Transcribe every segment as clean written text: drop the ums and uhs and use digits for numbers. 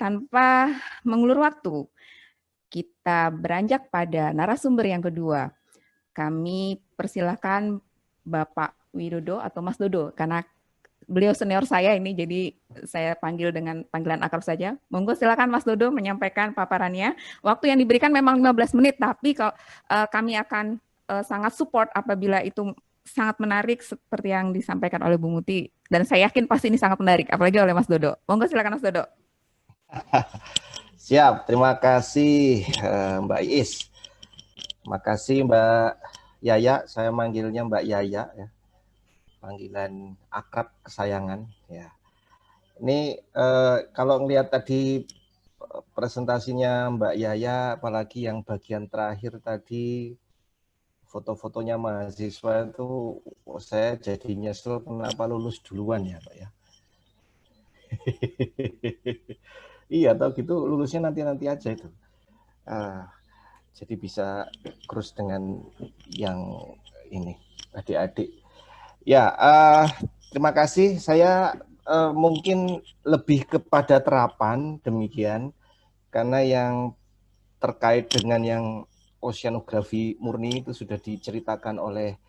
tanpa mengulur waktu, kita beranjak pada narasumber yang kedua. Kami persilahkan Bapak Widodo atau Mas Dodo, karena beliau senior saya ini, jadi saya panggil dengan panggilan akrab saja. Monggo silakan Mas Dodo menyampaikan paparannya. Waktu yang diberikan memang 15 menit, tapi kalau kami akan sangat support apabila itu sangat menarik seperti yang disampaikan oleh Bu Muti. Dan saya yakin pasti ini sangat menarik, apalagi oleh Mas Dodo. Monggo silakan Mas Dodo. Siap, terima kasih Mbak Iis. Makasih Mbak Yaya, saya manggilnya Mbak Yaya ya. Panggilan akrab kesayangan ya. Ini kalau ngelihat tadi presentasinya Mbak Yaya, apalagi yang bagian terakhir tadi foto-fotonya mahasiswa itu, saya jadi nyesel kenapa lulus duluan ya Pak ya. Iya, atau gitu lulusnya nanti-nanti aja itu. Jadi bisa cross dengan yang ini adik-adik. Ya, terima kasih. Saya mungkin lebih kepada terapan demikian, karena yang terkait dengan yang oceanografi murni itu sudah diceritakan oleh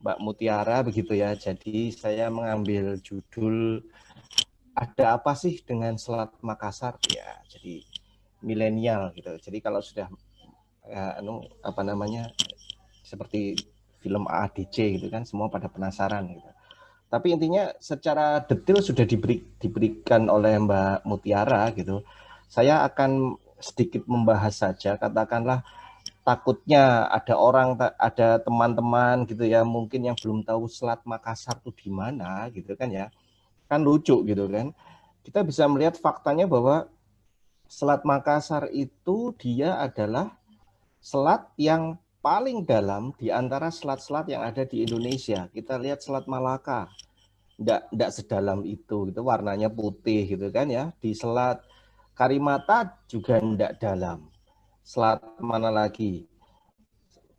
Mbak Mutiara begitu ya. Jadi saya mengambil judul ada apa sih dengan Selat Makassar ya. Jadi milenial gitu. Jadi kalau sudah apa namanya seperti film AADC gitu kan, semua pada penasaran gitu. Tapi intinya secara detail sudah diberikan oleh Mbak Mutiara gitu. Saya akan sedikit membahas saja, katakanlah takutnya ada orang, ada teman-teman gitu ya, mungkin yang belum tahu Selat Makassar itu di mana gitu kan ya. Kan lucu gitu kan. Kita bisa melihat faktanya bahwa Selat Makassar itu dia adalah selat yang paling dalam di antara selat-selat yang ada di Indonesia. Kita lihat Selat Malaka, enggak sedalam itu, gitu, warnanya putih gitu kan ya. Di Selat Karimata juga enggak dalam. Selat mana lagi?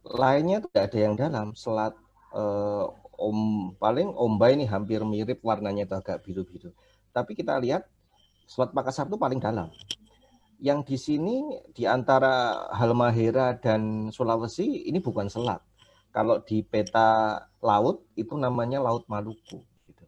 Lainnya tidak ada yang dalam. Selat paling Ombay ini hampir mirip, warnanya itu agak biru-biru. Tapi kita lihat Selat Makassar itu paling dalam. Yang di sini di antara Halmahera dan Sulawesi ini bukan selat. Kalau di peta laut itu namanya Laut Maluku. Gitu.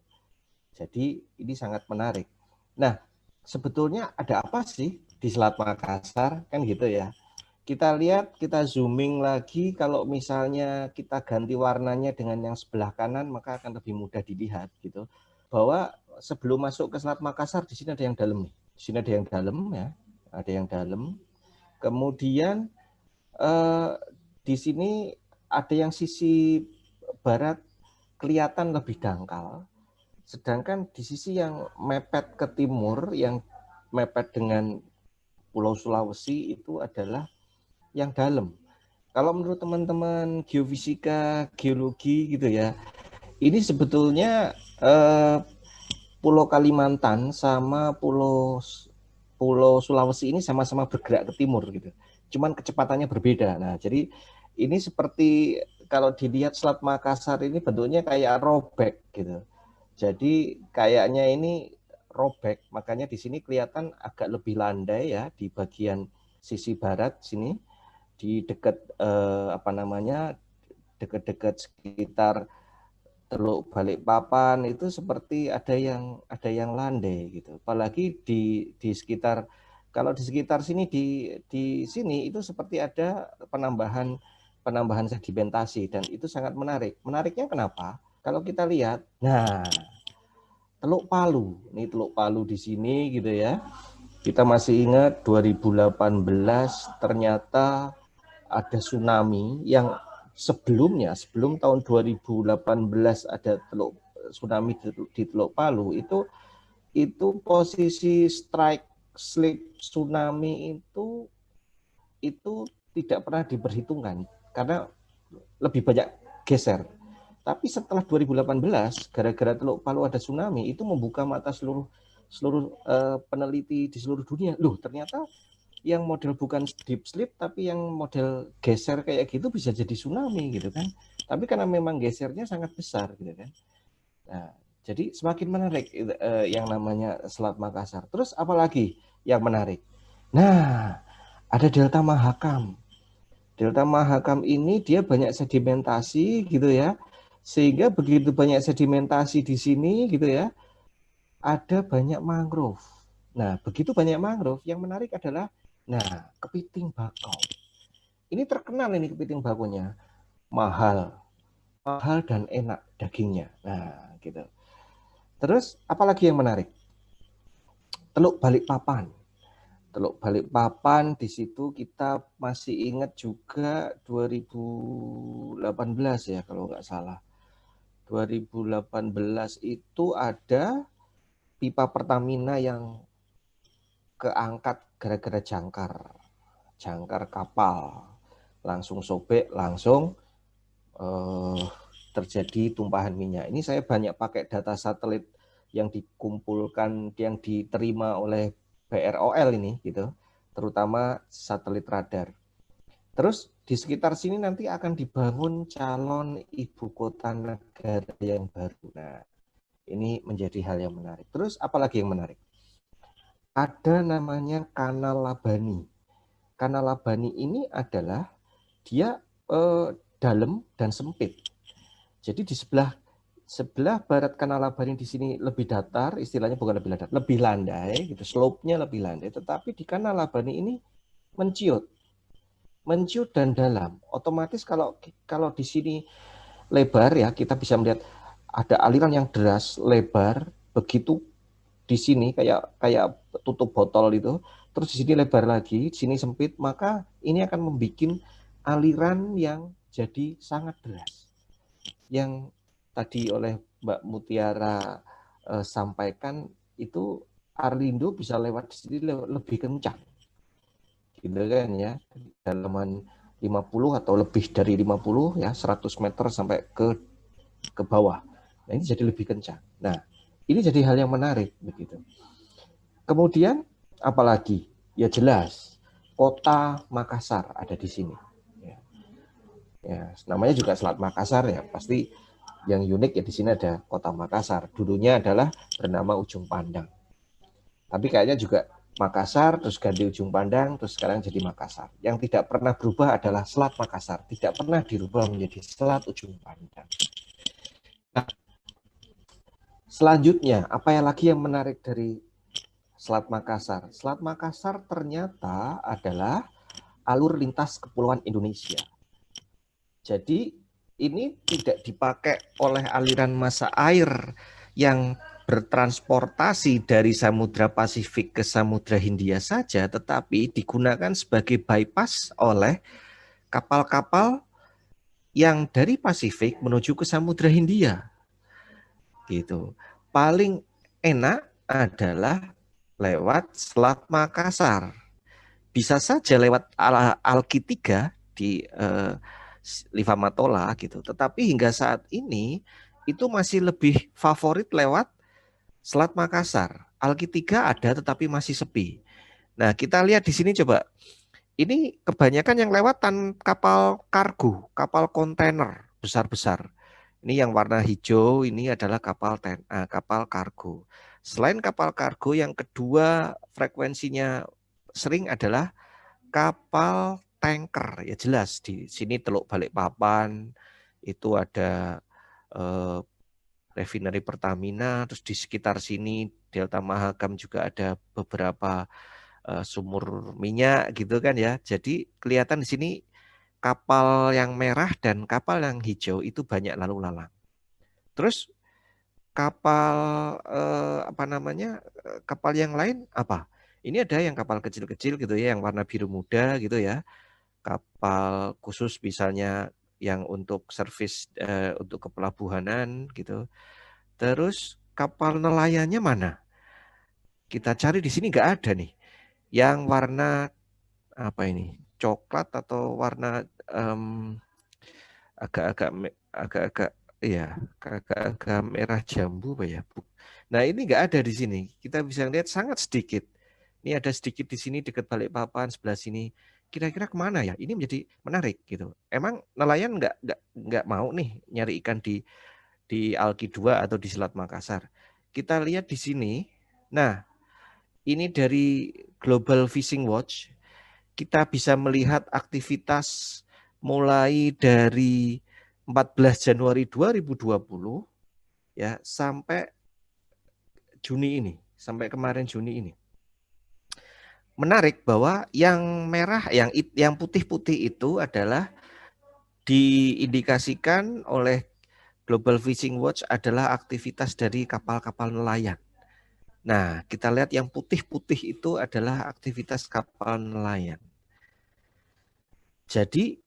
Jadi ini sangat menarik. Nah, sebetulnya ada apa sih di Selat Makassar kan gitu ya. Kita lihat, kita zooming lagi, kalau misalnya kita ganti warnanya dengan yang sebelah kanan maka akan lebih mudah dilihat gitu. Bahwa sebelum masuk ke Selat Makassar di sini ada yang dalam nih. Di sini ada yang dalam ya. Ada yang dalam, kemudian di sini ada yang sisi barat kelihatan lebih dangkal, sedangkan di sisi yang mepet ke timur, yang mepet dengan Pulau Sulawesi itu adalah yang dalam. Kalau menurut teman-teman geofisika, geologi gitu ya, ini sebetulnya Pulau Kalimantan sama Pulau Sulawesi ini sama-sama bergerak ke timur gitu. Cuman kecepatannya berbeda. Nah, jadi ini seperti kalau dilihat Selat Makassar ini bentuknya kayak robek gitu. Jadi kayaknya ini robek, makanya di sini kelihatan agak lebih landai ya di bagian sisi barat sini, di dekat apa namanya, dekat-dekat sekitar Teluk Balikpapan itu seperti ada yang landai gitu. Apalagi di sekitar, kalau di sekitar sini, di sini itu seperti ada penambahan sedimentasi, dan itu sangat menarik. Menariknya kenapa? Kalau kita lihat, nah Teluk Palu, ini Teluk Palu di sini gitu ya. Kita masih ingat 2018 ternyata ada tsunami yang sebelumnya, sebelum tahun 2018 ada tsunami di Teluk Palu, itu posisi strike slip tsunami itu tidak pernah diperhitungkan karena lebih banyak geser. Tapi setelah 2018 gara-gara Teluk Palu ada tsunami, itu membuka mata seluruh peneliti di seluruh dunia. Loh, ternyata yang model bukan deep sleep tapi yang model geser kayak gitu bisa jadi tsunami gitu kan. Tapi karena memang gesernya sangat besar gitu kan. Nah, jadi semakin menarik yang namanya Selat Makassar. Terus apalagi yang menarik? Nah, ada Delta Mahakam. Delta Mahakam ini dia banyak sedimentasi gitu ya. Sehingga begitu banyak sedimentasi di sini gitu ya, ada banyak mangrove. Nah, begitu banyak mangrove, yang menarik adalah kepiting bakau. Ini terkenal ini kepiting bakaunya. Mahal dan enak dagingnya. Nah, gitu. Terus apalagi yang menarik? Teluk Balikpapan. Teluk Balikpapan di situ kita masih ingat juga 2018 ya kalau nggak salah. 2018 itu ada pipa Pertamina yang keangkat gara-gara jangkar kapal. Langsung sobek, langsung terjadi tumpahan minyak. Ini saya banyak pakai data satelit yang dikumpulkan, yang diterima oleh BROL ini gitu, terutama satelit radar. Terus di sekitar sini nanti akan dibangun calon ibu kota negara yang baru. Nah, ini menjadi hal yang menarik. Terus apalagi yang menarik? Ada namanya Kanal Labani. Kanal Labani ini adalah dia dalam dan sempit. Jadi di sebelah barat Kanal Labani di sini lebih datar, istilahnya bukan lebih datar, lebih landai, gitu, slope-nya lebih landai. Tetapi di Kanal Labani ini menciut dan dalam. Otomatis kalau di sini lebar ya, kita bisa melihat ada aliran yang deras, lebar, begitu di sini kayak tutup botol itu, terus di sini lebar lagi, di sini sempit, maka ini akan membuat aliran yang jadi sangat deras. Yang tadi oleh Mbak Mutiara sampaikan itu Arlindo bisa lewat di sini lebih kencang, gitu kan ya, dalaman 50 atau lebih dari 50 ya, 100 meter sampai ke bawah. Nah, ini jadi lebih kencang. Nah, ini jadi hal yang menarik begitu. Kemudian apalagi? Ya jelas kota Makassar ada di sini. Ya, namanya juga Selat Makassar ya, pasti yang unik ya di sini ada kota Makassar. Dulunya adalah bernama Ujung Pandang. Tapi kayaknya juga Makassar, terus ganti Ujung Pandang, terus sekarang jadi Makassar. Yang tidak pernah berubah adalah Selat Makassar. Tidak pernah dirubah menjadi Selat Ujung Pandang. Nah, selanjutnya, apa yang lagi yang menarik dari Selat Makassar? Selat Makassar ternyata adalah alur lintas kepulauan Indonesia. Jadi ini tidak dipakai oleh aliran massa air yang bertransportasi dari Samudra Pasifik ke Samudra Hindia saja, tetapi digunakan sebagai bypass oleh kapal-kapal yang dari Pasifik menuju ke Samudra Hindia. Gitu. Paling enak adalah lewat Selat Makassar. Bisa saja lewat Alki 3 di Liva Matola gitu. Tetapi hingga saat ini itu masih lebih favorit lewat Selat Makassar. Alki 3 ada tetapi masih sepi. Nah, kita lihat di sini coba. Ini kebanyakan yang lewat kapal kargo, kapal kontainer besar-besar. Ini yang warna hijau ini adalah kapal kargo. Selain kapal kargo, yang kedua frekuensinya sering adalah kapal tanker. Ya jelas di sini Teluk Balikpapan itu ada refinery Pertamina, terus di sekitar sini Delta Mahakam juga ada beberapa sumur minyak gitu kan ya. Jadi kelihatan di sini kapal yang merah dan kapal yang hijau itu banyak lalu lalang. Terus kapal kapal yang lain apa? Ini ada yang kapal kecil-kecil gitu ya, yang warna biru muda gitu ya. Kapal khusus misalnya yang untuk servis untuk kepelabuhanan gitu. Terus kapal nelayannya mana? Kita cari di sini nggak ada nih. Yang warna apa ini? Coklat atau warna agak-agak ya agak-agak merah jambu apa ya? Nah ini nggak ada di sini. Kita bisa lihat sangat sedikit. Ini ada sedikit di sini dekat Balikpapan sebelah sini. Kira-kira kemana ya? Ini menjadi menarik gitu. Emang nelayan nggak mau nih nyari ikan di Alki 2 atau di Selat Makassar. Kita lihat di sini. Nah ini dari Global Fishing Watch, kita bisa melihat aktivitas mulai dari 14 Januari 2020 ya sampai Juni ini, sampai kemarin Juni ini. Menarik bahwa yang merah, yang putih-putih itu adalah diindikasikan oleh Global Fishing Watch adalah aktivitas dari kapal-kapal nelayan. Nah, kita lihat yang putih-putih itu adalah aktivitas kapal nelayan. Jadi,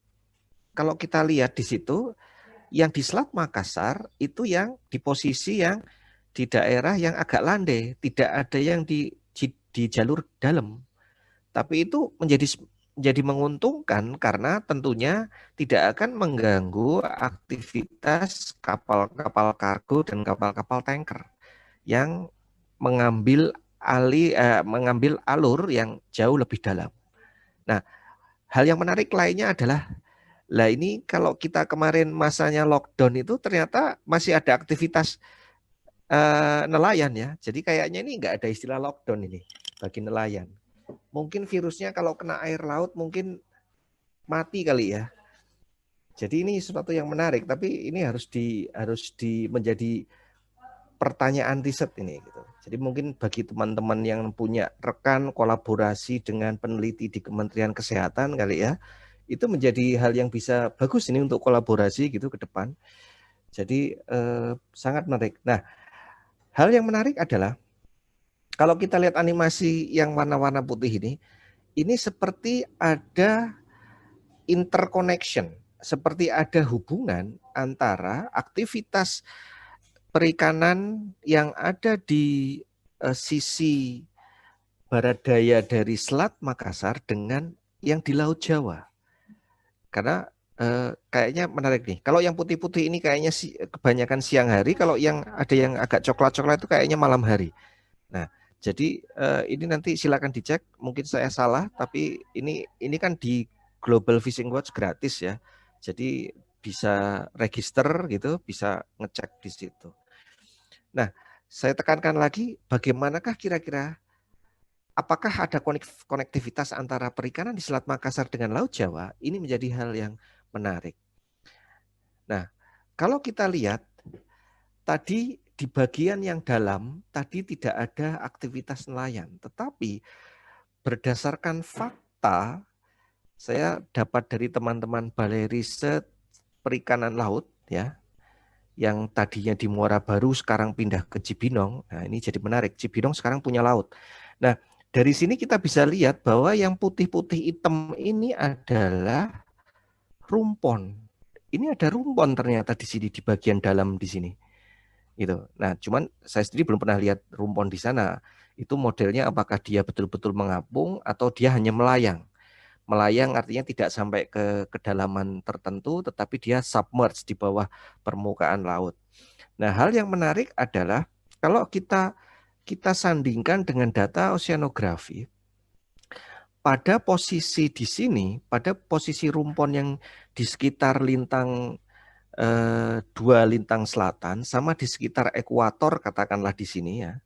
kalau kita lihat di situ, yang di Selat Makassar itu yang di posisi yang di daerah yang agak landai, tidak ada yang di jalur dalam. Tapi itu menjadi menguntungkan karena tentunya tidak akan mengganggu aktivitas kapal-kapal kargo dan kapal-kapal tanker yang mengambil mengambil alur yang jauh lebih dalam. Nah, hal yang menarik lainnya adalah ini kalau kita kemarin masanya lockdown itu ternyata masih ada aktivitas nelayan ya. Jadi kayaknya ini nggak ada istilah lockdown ini bagi nelayan. Mungkin virusnya kalau kena air laut mungkin mati kali ya. Jadi ini sesuatu yang menarik, tapi ini harus menjadi pertanyaan riset ini gitu. Jadi mungkin bagi teman-teman yang punya rekan kolaborasi dengan peneliti di Kementerian Kesehatan kali ya, itu menjadi hal yang bisa bagus ini untuk kolaborasi gitu ke depan. Jadi sangat menarik. Nah, hal yang menarik adalah kalau kita lihat animasi yang warna-warna putih ini seperti ada interconnection, seperti ada hubungan antara aktivitas perikanan yang ada di sisi barat daya dari Selat Makassar dengan yang di Laut Jawa. Karena kayaknya menarik nih. Kalau yang putih-putih ini kayaknya kebanyakan siang hari, kalau yang ada yang agak coklat-coklat itu kayaknya malam hari. Nah, jadi ini nanti silakan dicek. Mungkin saya salah, tapi ini kan di Global Fishing Watch gratis ya. Jadi bisa register gitu, bisa ngecek di situ. Nah, saya tekankan lagi, bagaimanakah kira-kira apakah ada konektivitas antara perikanan di Selat Makassar dengan Laut Jawa? Ini menjadi hal yang menarik. Nah, kalau kita lihat tadi di bagian yang dalam, tadi tidak ada aktivitas nelayan. Tetapi berdasarkan fakta, saya dapat dari teman-teman Balai Riset Perikanan Laut, ya, yang tadinya di Muara Baru sekarang pindah ke Cibinong. Nah, ini jadi menarik. Cibinong sekarang punya laut. Nah, dari sini kita bisa lihat bahwa yang putih-putih hitam ini adalah rumpon. Ini ada rumpon ternyata di sini, di bagian dalam di sini. Gitu. Nah, cuman saya sendiri belum pernah lihat rumpon di sana. Itu modelnya apakah dia betul-betul mengapung atau dia hanya melayang. Melayang artinya tidak sampai ke kedalaman tertentu, tetapi dia submerge di bawah permukaan laut. Nah, hal yang menarik adalah kalau kita sandingkan dengan data oceanografi, pada posisi di sini, pada posisi rumpon yang di sekitar lintang dua lintang selatan sama di sekitar ekuator katakanlah di sini ya.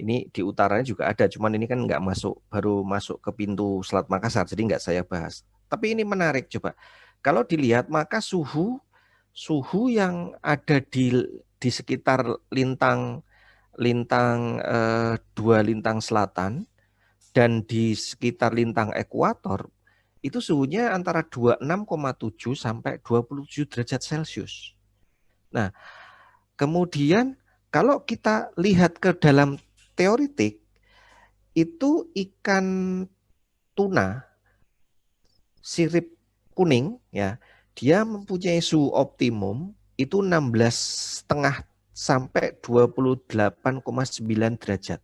Ini di utaranya juga ada, cuman ini kan nggak masuk, baru masuk ke pintu Selat Makassar, jadi nggak saya bahas. Tapi ini menarik coba. Kalau dilihat maka suhu yang ada di sekitar dua lintang selatan dan di sekitar lintang ekuator itu suhunya antara 26,7 sampai 27 derajat Celcius. Nah, kemudian kalau kita lihat ke dalam teoritik, itu ikan tuna sirip kuning ya, dia mempunyai suhu optimum itu 16,5 sampai 28,9 derajat.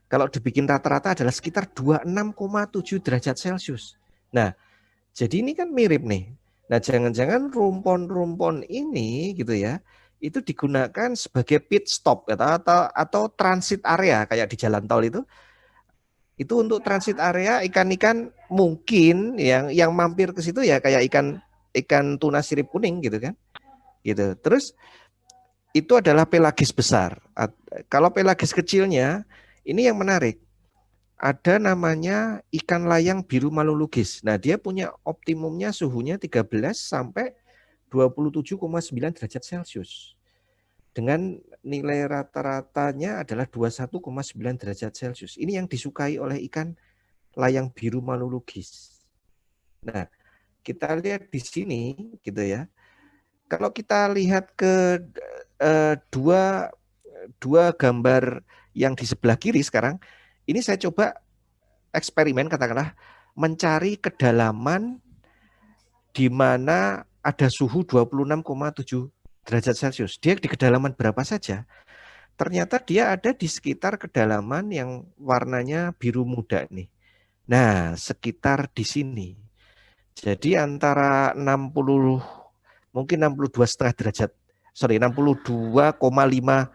Kalau dibikin rata-rata adalah sekitar 26,7 derajat Celcius. Nah, jadi ini kan mirip nih. Nah, jangan-jangan rumpon-rumpon ini gitu ya, itu digunakan sebagai pit stop atau transit area kayak di jalan tol itu untuk transit area ikan-ikan mungkin yang mampir ke situ ya kayak ikan tuna sirip kuning gitu kan. Gitu. Terus itu adalah pelagis besar. Kalau pelagis kecilnya ini yang menarik. ada namanya ikan layang biru malulugis. Nah, dia punya optimumnya suhunya 13 sampai 27,9 derajat Celcius. Dengan nilai rata-ratanya adalah 21,9 derajat Celcius. Ini yang disukai oleh ikan layang biru malulugis. Nah, kita lihat di sini gitu ya. Kalau kita lihat ke dua gambar yang di sebelah kiri sekarang, ini saya coba eksperimen katakanlah mencari kedalaman di mana ada suhu 26,7 derajat Celcius. Dia di kedalaman berapa saja? Ternyata dia ada di sekitar kedalaman yang warnanya biru muda nih. Nah, sekitar di sini. Jadi antara 60 mungkin 62,5 derajat. Sorry, 62,5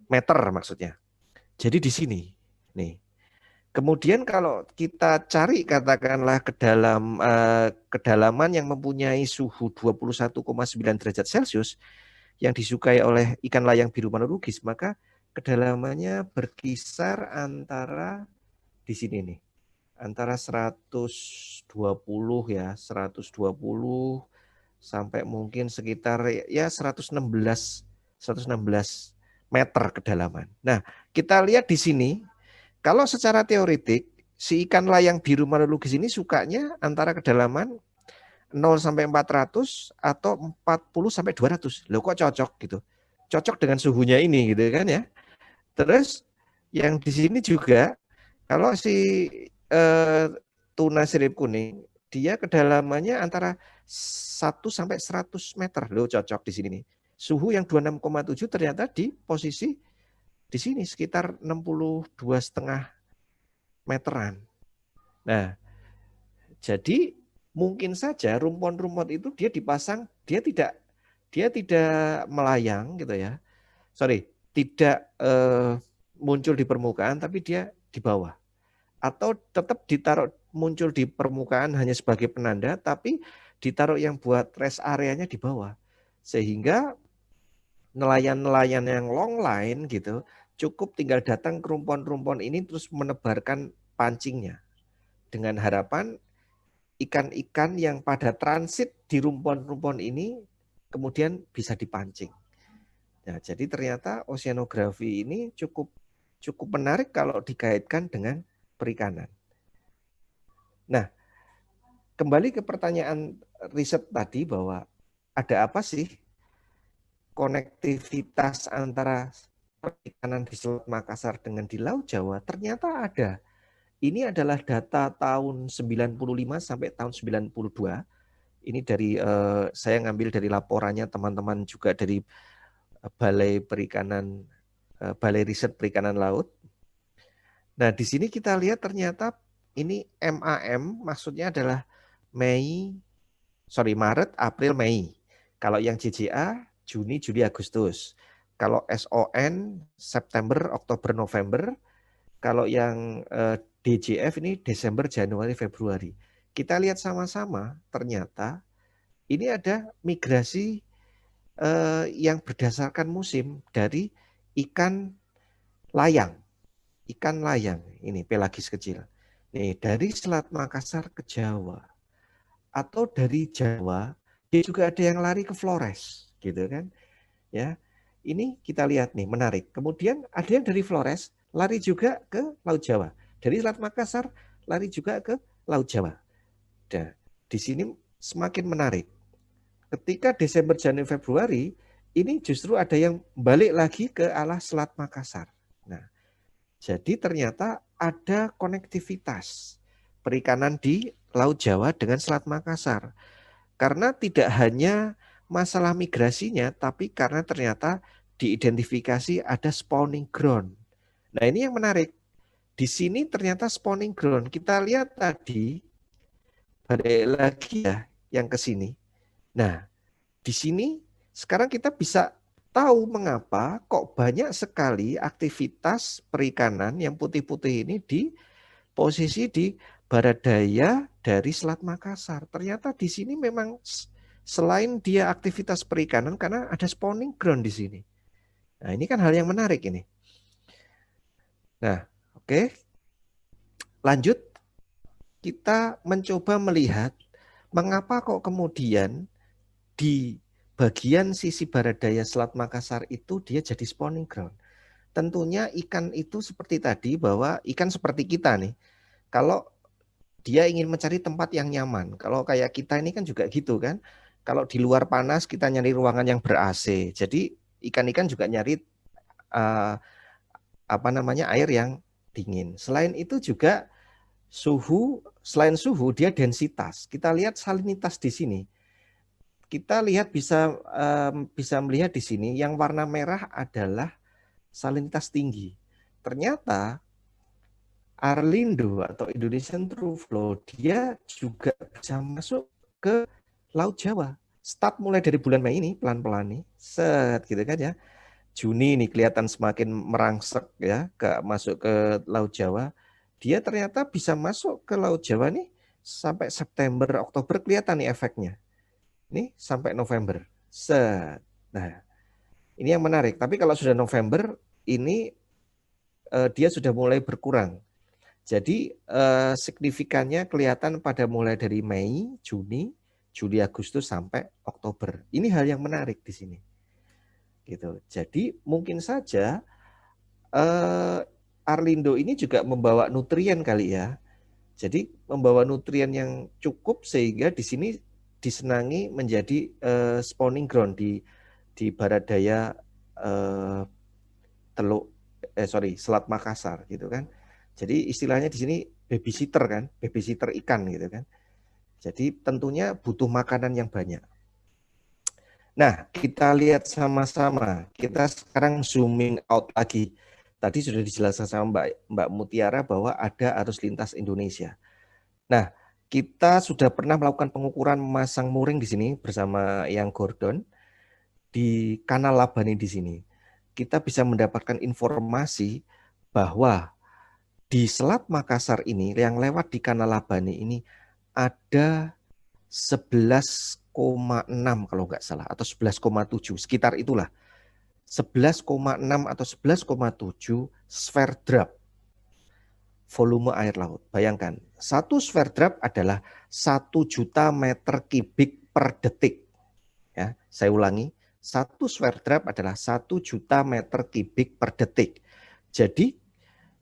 meter maksudnya. Jadi di sini. Nih. Kemudian kalau kita cari katakanlah kedalaman yang mempunyai suhu 21,9 derajat Celcius yang disukai oleh ikan layang biru malulugis, maka kedalamannya berkisar antara di sini nih. Antara 120 ya, 120 sampai mungkin sekitar ya 116 meter kedalaman. Nah, kita lihat di sini kalau secara teoretik si ikan layang biru malulugis ini sukanya antara kedalaman 0 sampai 400 atau 40 sampai 200. Loh kok cocok gitu. Cocok dengan suhunya ini gitu kan ya. Terus yang di sini juga kalau si tuna sirip kuning dia kedalamannya antara 1 sampai 100 meter. Loh cocok di sini nih. Suhu yang 26,7 ternyata di posisi di sini sekitar 62,5 meteran. Nah, jadi mungkin saja rumpon-rumpon itu dia dipasang, dia tidak melayang gitu ya. Sorry, tidak muncul di permukaan, tapi dia di bawah. Atau tetap ditaruh muncul di permukaan hanya sebagai penanda, tapi ditaruh yang buat rest areanya di bawah. Sehingga nelayan-nelayan yang long line gitu, cukup tinggal datang ke rumpon-rumpon ini terus menebarkan pancingnya. Dengan harapan ikan-ikan yang pada transit di rumpon-rumpon ini kemudian bisa dipancing. Nah, jadi ternyata oceanografi ini cukup menarik kalau dikaitkan dengan perikanan. Nah, kembali ke pertanyaan riset tadi bahwa ada apa sih konektivitas antara perikanan di Selat Makassar dengan di Laut Jawa? Ternyata ada. Ini adalah data tahun 95 sampai tahun 92. Ini dari saya ngambil dari laporannya teman-teman juga dari Balai Perikanan, Balai Riset Perikanan Laut. Nah, di sini kita lihat ternyata ini MAM maksudnya adalah Maret, April, Mei. Kalau yang JJA Juni, Juli, Agustus. Kalau SON September, Oktober, November. Kalau yang DJF ini Desember, Januari, Februari. Kita lihat sama-sama ternyata ini ada migrasi yang berdasarkan musim dari ikan layang. Ikan layang ini pelagis kecil. Nih, dari Selat Makassar ke Jawa. Atau dari Jawa, dia juga ada yang lari ke Flores, gitu kan. Ya. Ini kita lihat nih, menarik. Kemudian ada yang dari Flores lari juga ke Laut Jawa. Dari Selat Makassar lari juga ke Laut Jawa. Nah, di sini semakin menarik. Ketika Desember, Januari, Februari, ini justru ada yang balik lagi ke arah Selat Makassar. Nah, jadi ternyata ada konektivitas perikanan di Laut Jawa dengan Selat Makassar. Karena tidak hanya masalah migrasinya, tapi karena ternyata diidentifikasi ada spawning ground. Nah, ini yang menarik. Di sini ternyata spawning ground. Kita lihat tadi, balik lagi ya yang ke sini. Nah, di sini sekarang kita bisa tahu mengapa kok banyak sekali aktivitas perikanan yang putih-putih ini di posisi di barat daya dari Selat Makassar. Ternyata di sini memang selain dia aktivitas perikanan karena ada spawning ground di sini. Nah, ini kan hal yang menarik ini. Nah, oke. lanjut kita mencoba melihat mengapa kok kemudian di bagian sisi barat daya Selat Makassar itu dia jadi spawning ground. Tentunya ikan itu seperti tadi, bahwa ikan seperti kita nih, kalau dia ingin mencari tempat yang nyaman, kalau kayak kita ini kan juga gitu kan, kalau di luar panas kita nyari ruangan yang ber-AC, jadi ikan-ikan juga nyari air yang dingin. Selain itu juga selain suhu dia densitas. Kita lihat salinitas di sini. Kita lihat bisa melihat di sini yang warna merah adalah salinitas tinggi. Ternyata Arlindo atau Indonesian True Flow dia juga bisa masuk ke Laut Jawa. Start mulai dari bulan Mei ini pelan-pelan nih, set gitu kan ya. Juni ini kelihatan semakin merangsek ya, masuk ke Laut Jawa. Dia ternyata bisa masuk ke Laut Jawa nih sampai September, Oktober kelihatan nih efeknya. Nih sampai November. Set. Nah, ini yang menarik. Tapi kalau sudah November, ini dia sudah mulai berkurang. Jadi signifikannya kelihatan pada mulai dari Mei, Juni, Juli, Agustus sampai Oktober. Ini hal yang menarik di sini. Gitu. Jadi mungkin saja Arlindo ini juga membawa nutrien kali ya. Jadi membawa nutrien yang cukup sehingga di sini disenangi menjadi spawning ground di barat daya Selat Makassar gitu kan. Jadi istilahnya di sini babysitter kan, babysitter ikan gitu kan. Jadi tentunya butuh makanan yang banyak. Nah, kita lihat sama-sama. Kita sekarang zooming out lagi. Tadi sudah dijelaskan sama Mbak Mutiara bahwa ada arus lintas Indonesia. Nah, kita sudah pernah melakukan pengukuran memasang mooring di sini bersama yang Gordon di Kanal Labani di sini. Kita bisa mendapatkan informasi bahwa di Selat Makassar ini yang lewat di Kanal Labani ini ada 11,6 kalau nggak salah atau 11,7 sekitar itulah. 11,6 atau 11,7 sphere drop volume air laut. Bayangkan, satu sphere drop adalah 1 juta meter kubik per detik. Ya, saya ulangi, satu sphere drop adalah 1 juta meter kubik per detik. Jadi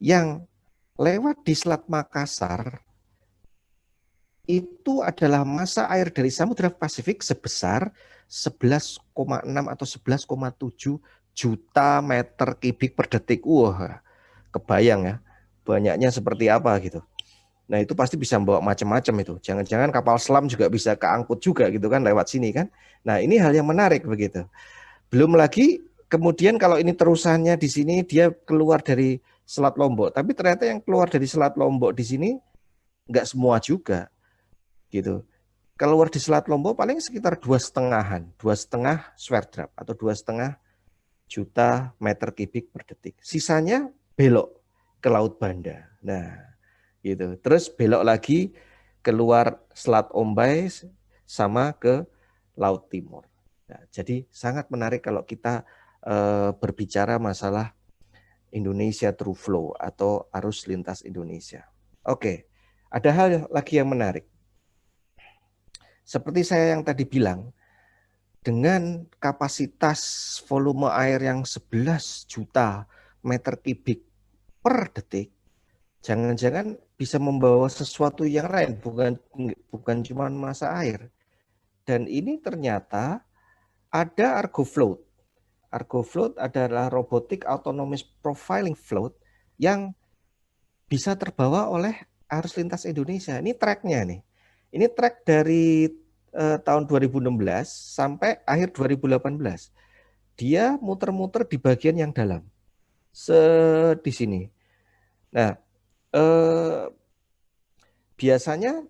yang lewat di Selat Makassar itu adalah massa air dari Samudra Pasifik sebesar 11,6 atau 11,7 juta meter kubik per detik. Wah, kebayang ya, banyaknya seperti apa gitu. Nah itu pasti bisa membawa macam-macam itu. Jangan-jangan kapal selam juga bisa keangkut juga gitu kan lewat sini kan. Nah ini hal yang menarik begitu. Belum lagi kemudian kalau ini terusannya di sini dia keluar dari Selat Lombok. Tapi ternyata yang keluar dari Selat Lombok di sini nggak semua juga. Gitu. Keluar di Selat Lombok paling sekitar 2,5 sphere drop atau 2,5 juta meter kubik per detik. Sisanya belok ke Laut Banda. Nah, gitu. Terus belok lagi keluar Selat Ombai sama ke Laut Timur. Nah, jadi sangat menarik kalau kita berbicara masalah Indonesia True Flow atau arus lintas Indonesia. Oke, ada hal lagi yang menarik. Seperti saya yang tadi bilang, dengan kapasitas volume air yang 11 juta meter kubik per detik, jangan-jangan bisa membawa sesuatu yang lain, bukan cuma massa air. Dan ini ternyata ada Argo Float. Argo Float adalah robotic autonomous profiling float yang bisa terbawa oleh arus lintas Indonesia. Ini tracknya nih. Ini track dari tahun 2016 sampai akhir 2018. Dia muter-muter di bagian yang dalam. Di sini. Nah, biasanya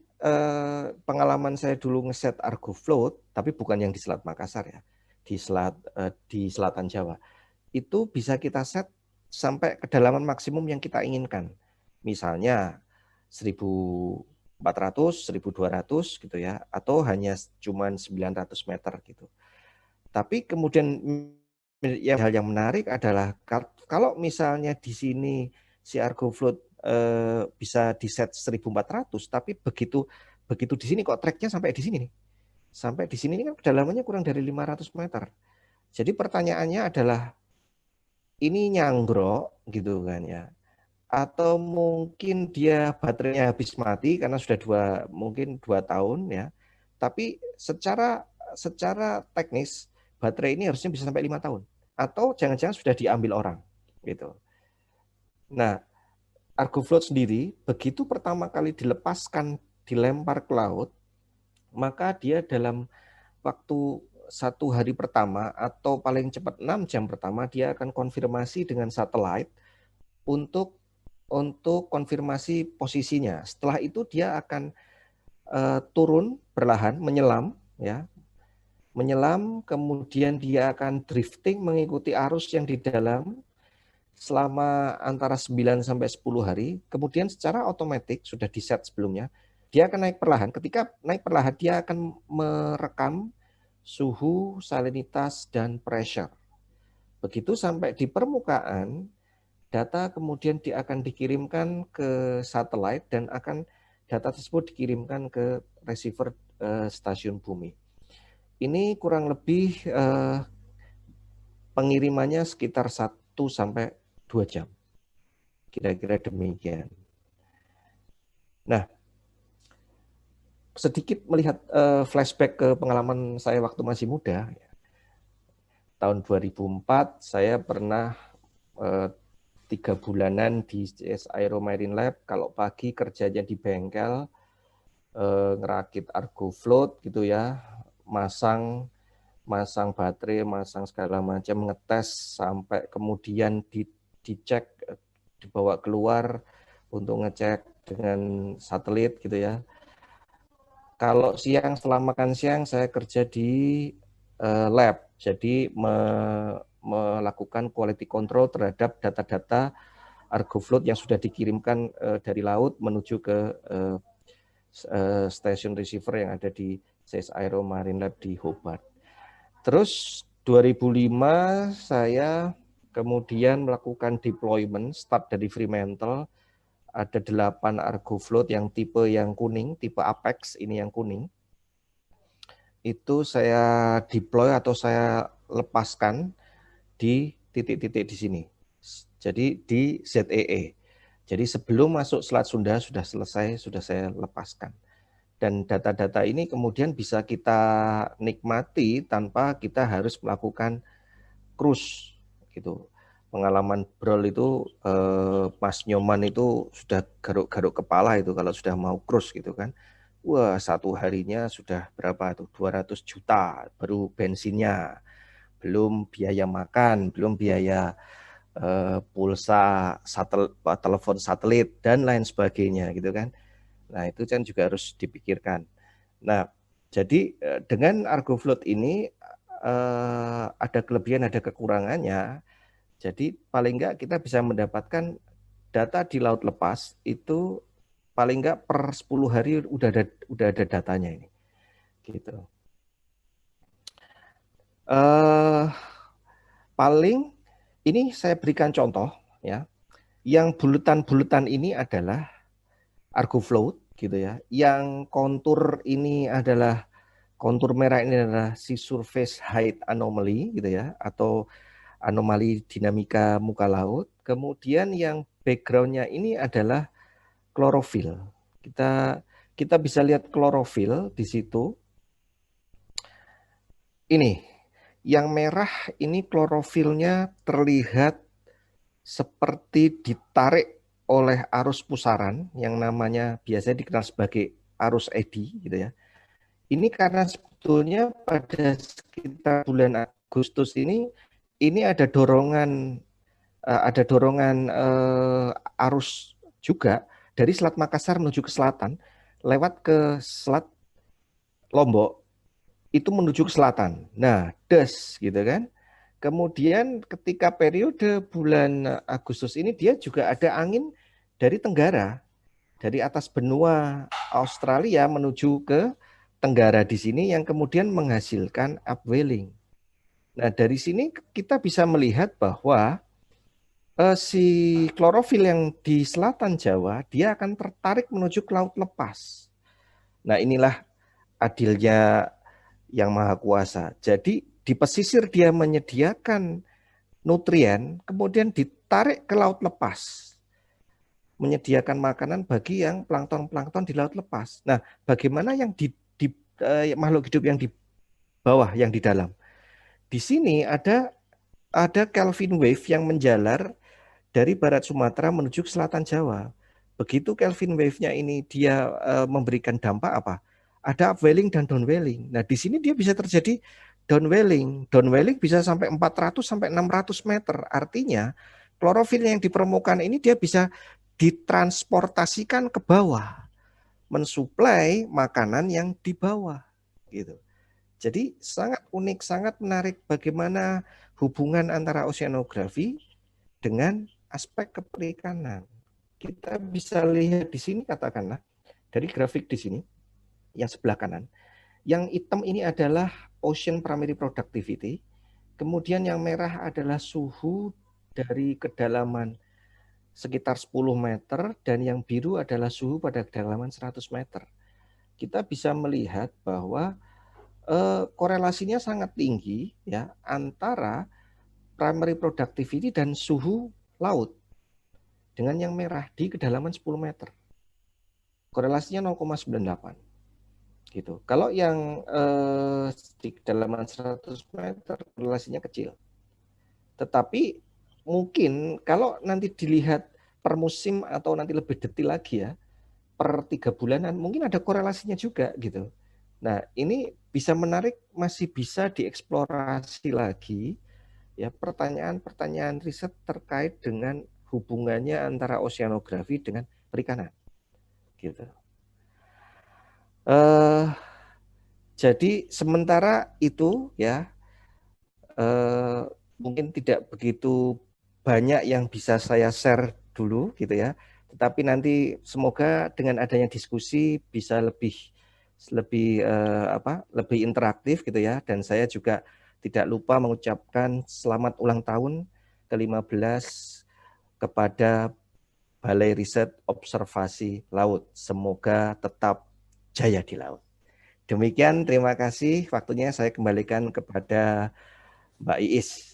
pengalaman saya dulu ngeset Argo Float, tapi bukan yang di Selat Makassar ya, di selatan Jawa. Itu bisa kita set sampai kedalaman maksimum yang kita inginkan. Misalnya 1.400, 1.200 gitu ya, atau hanya cuman 900 meter gitu. Tapi kemudian hal yang menarik adalah kalau misalnya di sini si Argo Float bisa di set 1400, tapi begitu di sini kok tracknya sampai di sini nih. Sampai di sini kan kedalamannya kurang dari 500 meter. Jadi pertanyaannya adalah ini nyanggrok gitu kan ya. Atau mungkin dia baterainya habis mati karena sudah mungkin 2 tahun ya. Tapi secara teknis baterai ini harusnya bisa sampai 5 tahun. Atau jangan-jangan sudah diambil orang gitu. Nah, Argofloat sendiri begitu pertama kali dilepaskan, dilempar ke laut, maka dia dalam waktu 1 hari pertama atau paling cepat 6 jam pertama dia akan konfirmasi dengan satelit untuk konfirmasi posisinya. Setelah itu dia akan turun perlahan, menyelam ya. Menyelam, kemudian dia akan drifting mengikuti arus yang di dalam selama antara 9 sampai 10 hari, kemudian secara otomatis sudah di-set sebelumnya, dia akan naik perlahan. Ketika naik perlahan, dia akan merekam suhu, salinitas, dan pressure. Begitu sampai di permukaan, data kemudian akan dikirimkan ke satelit dan data tersebut dikirimkan ke receiver stasiun bumi. Ini kurang lebih pengirimannya sekitar 1 sampai 2 jam. Kira-kira demikian. Nah, sedikit melihat flashback ke pengalaman saya waktu masih muda. Tahun 2004 saya pernah 3 bulanan di CS Aero Marine Lab. Kalau pagi kerjanya di bengkel, ngerakit Argofloat gitu ya, masang baterai, masang segala macam, ngetes sampai kemudian dicek, dibawa keluar untuk ngecek dengan satelit gitu ya. Kalau siang, setelah makan siang saya kerja di lab, jadi melakukan quality control terhadap data-data Argofloat yang sudah dikirimkan dari laut menuju ke stasiun receiver yang ada di CS Aero Marine Lab di Hobart. Terus 2005 saya kemudian melakukan deployment, start dari Fremantle, ada 8 Argofloat yang tipe yang kuning, tipe Apex ini yang kuning. Itu saya deploy atau saya lepaskan di titik-titik di sini. Jadi di ZEE. Jadi sebelum masuk Selat Sunda sudah selesai, sudah saya lepaskan. Dan data-data ini kemudian bisa kita nikmati tanpa kita harus melakukan cruise gitu. Pengalaman Brol itu Mas Nyoman itu sudah garuk-garuk kepala itu kalau sudah mau cruise gitu kan. Wah, 1 harinya sudah berapa tuh? 200 juta baru bensinnya. Belum biaya makan, belum biaya pulsa telepon satelit dan lain sebagainya gitu kan. Nah, itu kan juga harus dipikirkan. Nah, jadi dengan Argofloat ini ada kelebihan, ada kekurangannya. Jadi paling enggak kita bisa mendapatkan data di laut lepas itu paling enggak per 10 hari udah ada datanya ini. Gitu. Paling ini saya berikan contoh ya. Yang bulutan-bulutan ini adalah Argofloat gitu ya. Yang kontur ini adalah kontur merah ini adalah sea surface height anomaly gitu ya, atau anomali dinamika muka laut. Kemudian yang backgroundnya ini adalah klorofil. Kita bisa lihat klorofil di situ. Ini yang merah ini klorofilnya terlihat seperti ditarik oleh arus pusaran yang namanya biasanya dikenal sebagai arus eddy gitu ya. Ini karena sebetulnya pada sekitar bulan Agustus ini ada dorongan arus juga dari Selat Makassar menuju ke selatan lewat ke Selat Lombok itu menuju ke selatan. Nah, des gitu kan. Kemudian ketika periode bulan Agustus ini dia juga ada angin dari tenggara, dari atas benua Australia menuju ke tenggara di sini yang kemudian menghasilkan upwelling. Nah, dari sini kita bisa melihat bahwa Si klorofil yang di selatan Jawa, dia akan tertarik menuju ke laut lepas. Nah, inilah adilnya yang maha kuasa. Jadi di pesisir dia menyediakan nutrien, kemudian ditarik ke laut lepas, menyediakan makanan bagi yang plankton-plankton di laut lepas. Nah, bagaimana yang di makhluk hidup yang di bawah, yang di dalam? Di sini ada Kelvin wave yang menjalar dari barat Sumatera menuju ke selatan Jawa. Begitu Kelvin wave-nya ini dia memberikan dampak apa? Ada upwelling dan downwelling. Nah, di sini dia bisa terjadi downwelling. Downwelling bisa sampai 400 sampai 600 meter. Artinya, klorofil yang di permukaan ini dia bisa ditransportasikan ke bawah, mensuplai makanan yang di bawah gitu. Jadi sangat unik, sangat menarik bagaimana hubungan antara oceanografi dengan aspek keperikanan. Kita bisa lihat di sini, katakanlah dari grafik di sini yang sebelah kanan. Yang hitam ini adalah ocean primary productivity. Kemudian yang merah adalah suhu dari kedalaman sekitar 10 meter dan yang biru adalah suhu pada kedalaman 100 meter. Kita bisa melihat bahwa korelasinya sangat tinggi ya antara primary productivity dan suhu laut dengan yang merah di kedalaman 10 meter. Korelasinya 0,98 gitu. Kalau yang di kedalaman 100 meter korelasinya kecil. Tetapi mungkin kalau nanti dilihat per musim atau nanti lebih detail lagi ya, per 3 bulanan mungkin ada korelasinya juga gitu. Nah, ini bisa menarik, masih bisa dieksplorasi lagi ya pertanyaan-pertanyaan riset terkait dengan hubungannya antara oceanografi dengan perikanan gitu. Jadi sementara itu ya mungkin tidak begitu banyak yang bisa saya share dulu gitu ya. Tetapi nanti semoga dengan adanya diskusi bisa lebih lebih interaktif gitu ya. Dan saya juga tidak lupa mengucapkan selamat ulang tahun ke-15 kepada Balai Riset Observasi Laut. Semoga tetap jaya di laut. Demikian, terima kasih. Waktunya saya kembalikan kepada Mbak Iis.